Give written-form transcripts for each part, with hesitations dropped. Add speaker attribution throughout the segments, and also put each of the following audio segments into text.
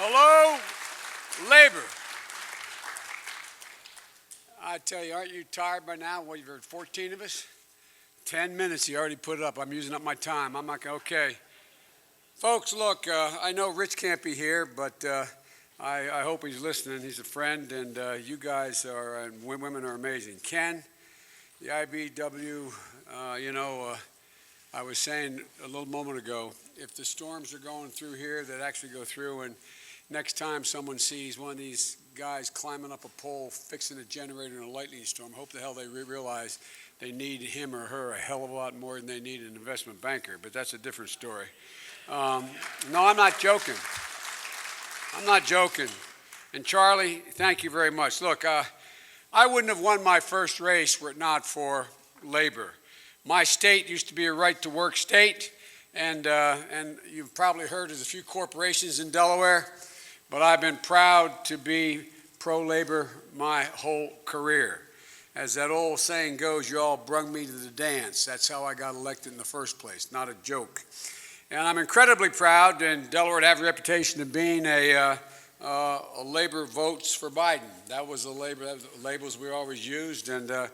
Speaker 1: Hello, labor. I tell you, aren't you tired by now? Well, you've heard 14 of us? 10 minutes, you already put it up. I'm using up my time. I'm not going to, okay. Folks, look, I know Rich can't be here, but I hope he's listening. He's a friend, and you guys are, and women are amazing. Ken, the IBW, I was saying a little moment ago, if the storms are going through here, that actually go through, and next time someone sees one of these guys climbing up a pole, fixing a generator in a lightning storm, hope the hell they realize they need him or her a hell of a lot more than they need an investment banker, but that's a different story. No, I'm not joking. I'm not joking. And Charlie, thank you very much. Look, I wouldn't have won my first race were it not for labor. My state used to be a right-to-work state, and you've probably heard there's a few corporations in Delaware, but I've been proud to be pro-labor my whole career. As that old saying goes, you all brung me to the dance. That's how I got elected in the first place, not a joke. And I'm incredibly proud, and Delaware have a reputation of being a labor votes for Biden. That was the labels we always used, and I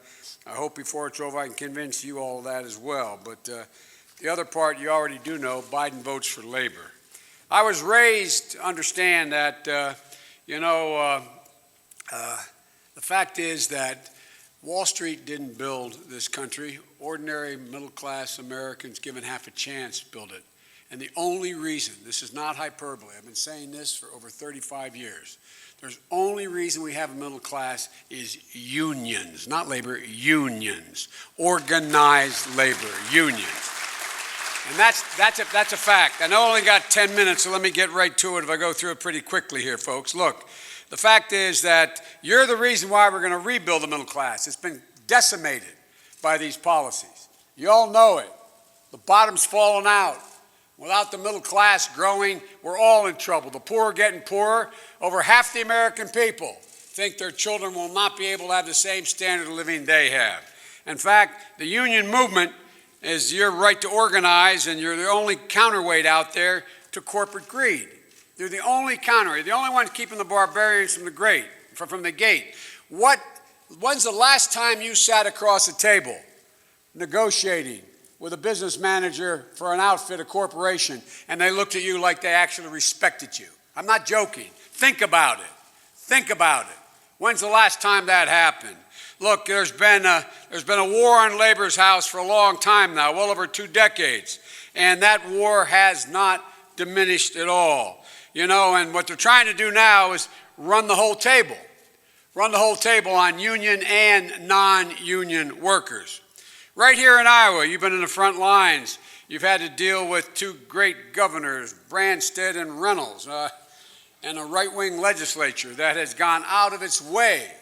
Speaker 1: hope before it's over I can convince you all of that as well. But the other part you already do know, Biden votes for labor. I was raised to understand that, the fact is that Wall Street didn't build this country. Ordinary middle-class Americans given half a chance built it. And the only reason, this is not hyperbole, I've been saying this for over 35 years, there's only reason we have a middle class is unions, not labor, unions, organized labor, unions. And that's a fact. I know I only got 10 minutes, so let me get right to it if I go through it pretty quickly here, folks. Look, the fact is that you're the reason why we're going to rebuild the middle class. It's been decimated by these policies. You all know it. The bottom's fallen out. Without the middle class growing, we're all in trouble. The poor are getting poorer. Over half the American people think their children will not be able to have the same standard of living they have. In fact, the union movement is your right to organize, and you're the only counterweight out there to corporate greed. You're the only counterweight, the only one keeping the barbarians from the gate. When's the last time you sat across a table negotiating with a business manager for an outfit, a corporation, and they looked at you like they actually respected you? I'm not joking. Think about it. Think about it. When's the last time that happened? Look, there's been a war on labor's house for a long time now, well over 2 decades, and that war has not diminished at all. And what they're trying to do now is run the whole table on union and non-union workers. Right here in Iowa, you've been in the front lines. You've had to deal with 2 great governors, Branstad and Reynolds, and a right-wing legislature that has gone out of its way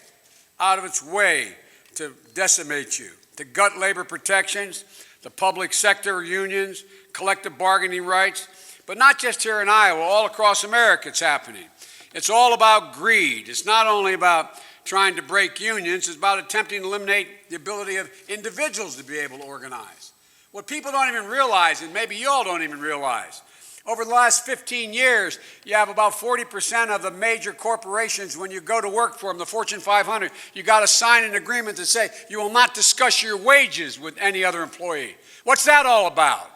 Speaker 1: to decimate you, to gut labor protections, the public sector unions, collective bargaining rights. But not just here in Iowa, all across America it's happening. It's all about greed. It's not only about trying to break unions, it's about attempting to eliminate the ability of individuals to be able to organize. What people don't even realize, and maybe you all don't even realize, over the last 15 years, you have about 40% of the major corporations, when you go to work for them, the Fortune 500, you got to sign an agreement to say you will not discuss your wages with any other employee. What's that all about?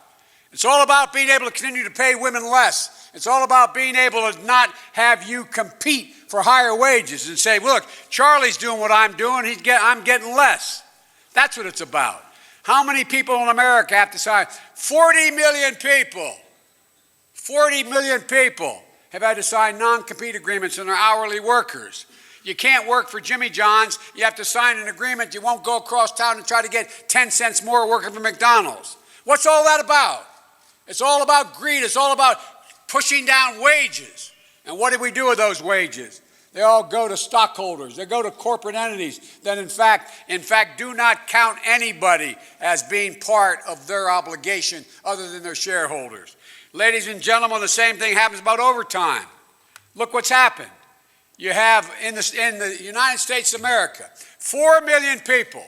Speaker 1: It's all about being able to continue to pay women less. It's all about being able to not have you compete for higher wages and say, look, Charlie's doing what I'm doing, I'm getting less. That's what it's about. How many people in America have to sign? 40 million people. 40 million people have had to sign non-compete agreements and are hourly workers. You can't work for Jimmy John's. You have to sign an agreement. You won't go across town and try to get 10 cents more working for McDonald's. What's all that about? It's all about greed. It's all about pushing down wages. And what do we do with those wages? They all go to stockholders. They go to corporate entities that in fact do not count anybody as being part of their obligation other than their shareholders. Ladies and gentlemen, the same thing happens about overtime. Look what's happened. You have in the United States of America, 4 million people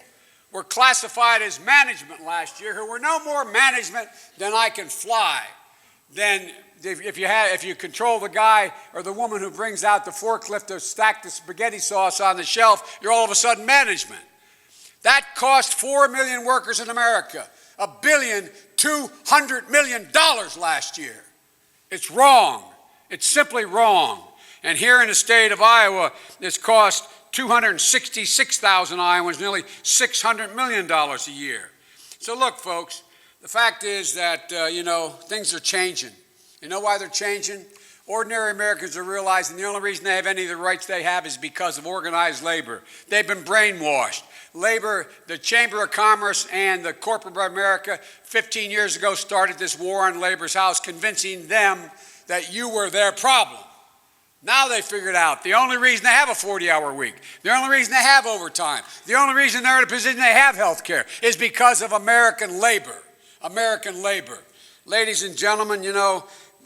Speaker 1: were classified as management last year who were no more management than I can fly, than if you control the guy or the woman who brings out the forklift to stack the spaghetti sauce on the shelf, you're all of a sudden management. That cost 4 million workers in America $1.2 billion last year. It's wrong. It's simply wrong. And here in the state of Iowa, it's cost 266,000 Iowans nearly $600 million a year. So look, folks, the fact is that, things are changing. You know why they're changing? Ordinary Americans are realizing the only reason they have any of the rights they have is because of organized labor. They've been brainwashed. Labor, the Chamber of Commerce and the corporate America 15 years ago started this war on labor's house, convincing them that you were their problem. Now they figured out the only reason they have a 40-hour week, the only reason they have overtime, the only reason they're in a position they have health care is because of American labor. American labor. Ladies and gentlemen,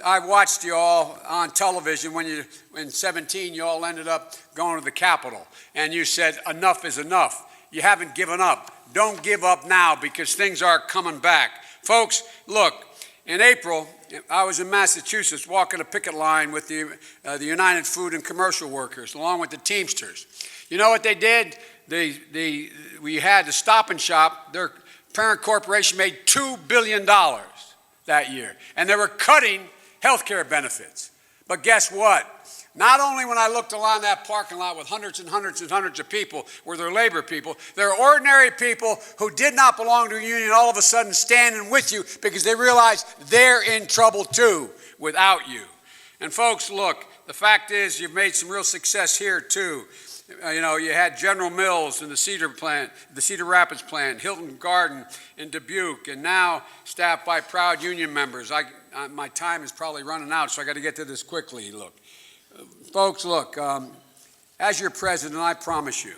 Speaker 1: I watched you all on television when in 17, you all ended up going to the Capitol, and you said enough is enough. You haven't given up. Don't give up now because things are coming back. Folks, look, in April, I was in Massachusetts walking a picket line with the United Food and Commercial Workers, along with the Teamsters. You know what they did? We had the Stop and Shop. Their parent corporation made $2 billion that year, and they were cutting health care benefits. But guess what? Not only when I looked along that parking lot with hundreds and hundreds and hundreds of people were there labor people, there are ordinary people who did not belong to a union all of a sudden standing with you because they realize they're in trouble too without you. And folks, look, the fact is you've made some real success here too. You had General Mills in the Cedar Rapids plant, Hilton Garden in Dubuque, and now staffed by proud union members. My time is probably running out, so I got to get to this quickly. Look. Folks, look, as your president, I promise you,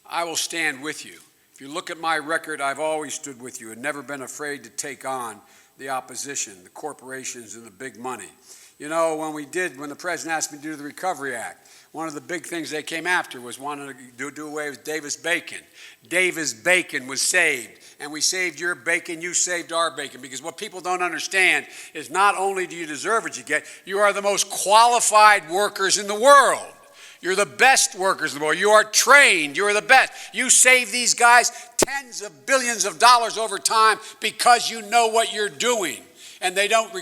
Speaker 1: I will stand with you. If you look at my record, I've always stood with you and never been afraid to take on the opposition, the corporations, and the big money. When the president asked me to do the Recovery Act, one of the big things they came after was wanting to do away with Davis-Bacon. Davis-Bacon was saved, and we saved your bacon, you saved our bacon, because what people don't understand is not only do you deserve what you get, you are the most qualified workers in the world. You're the best workers in the world. You are trained. You are the best. You save these guys tens of billions of dollars over time because you know what you're doing, and they don't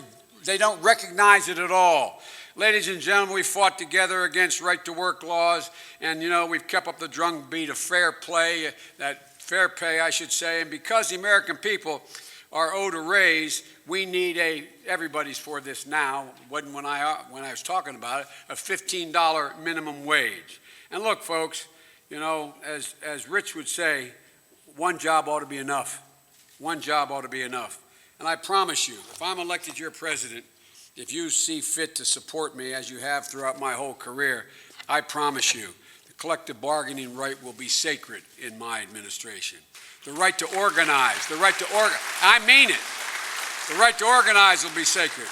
Speaker 1: recognize it at all. Ladies and gentlemen, we fought together against right-to-work laws, and, we've kept up the drumbeat of fair pay, fair pay, I should say, and because the American people are owed a raise, we need everybody's for this now, wasn't when I was talking about it, a $15 minimum wage. And look, folks, as Rich would say, one job ought to be enough. One job ought to be enough. And I promise you, if I'm elected your president, if you see fit to support me as you have throughout my whole career, I promise you the collective bargaining right will be sacred in my administration. The right to organize, I mean it. The right to organize will be sacred.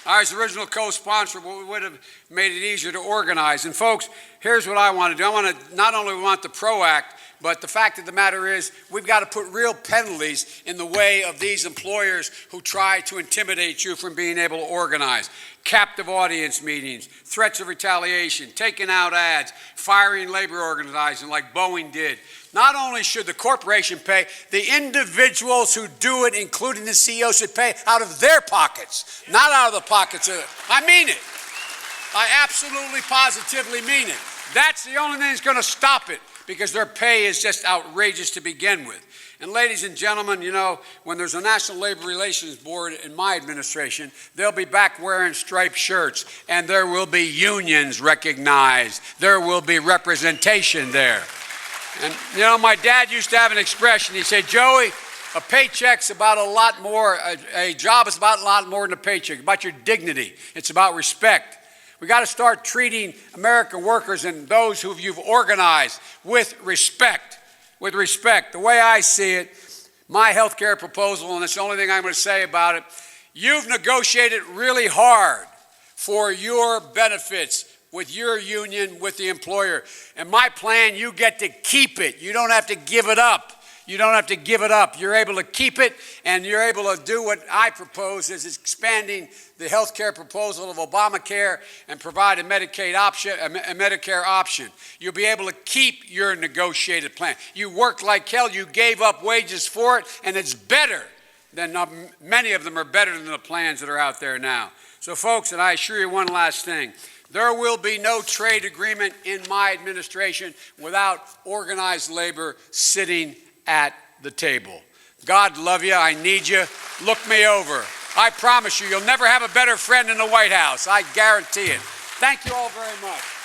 Speaker 1: I was the original co-sponsor, but we would have made it easier to organize. And folks, here's what I want to do. I want to not only want the PRO Act, but the fact of the matter is we've got to put real penalties in the way of these employers who try to intimidate you from being able to organize. Captive audience meetings, threats of retaliation, taking out ads, firing labor organizing like Boeing did. Not only should the corporation pay, the individuals who do it, including the CEO, should pay out of their pockets, not out of the pockets of I mean it. I absolutely, positively mean it. That's the only thing that's going to stop it, because their pay is just outrageous to begin with. And ladies and gentlemen, when there's a National Labor Relations Board in my administration, they'll be back wearing striped shirts, and there will be unions recognized. There will be representation there. And, my dad used to have an expression. He said, Joey, a paycheck's about a lot more, a job is about a lot more than a paycheck, about your dignity. It's about respect. We got to start treating American workers and those who you've organized with respect. With respect. The way I see it, my health care proposal, and it's the only thing I'm going to say about it, you've negotiated really hard for your benefits with your union, with the employer. And my plan, you get to keep it. You don't have to give it up. You don't have to give it up. You're able to keep it, and you're able to do what I propose is expanding the health care proposal of Obamacare and provide a Medicaid option, a Medicare option. You'll be able to keep your negotiated plan. You worked like hell. You gave up wages for it, and it's better than many of them are better than the plans that are out there now. So, folks, and I assure you one last thing. There will be no trade agreement in my administration without organized labor sitting at the table. God love you. I need you. Look me over. I promise you, you'll never have a better friend in the White House. I guarantee it. Thank you all very much.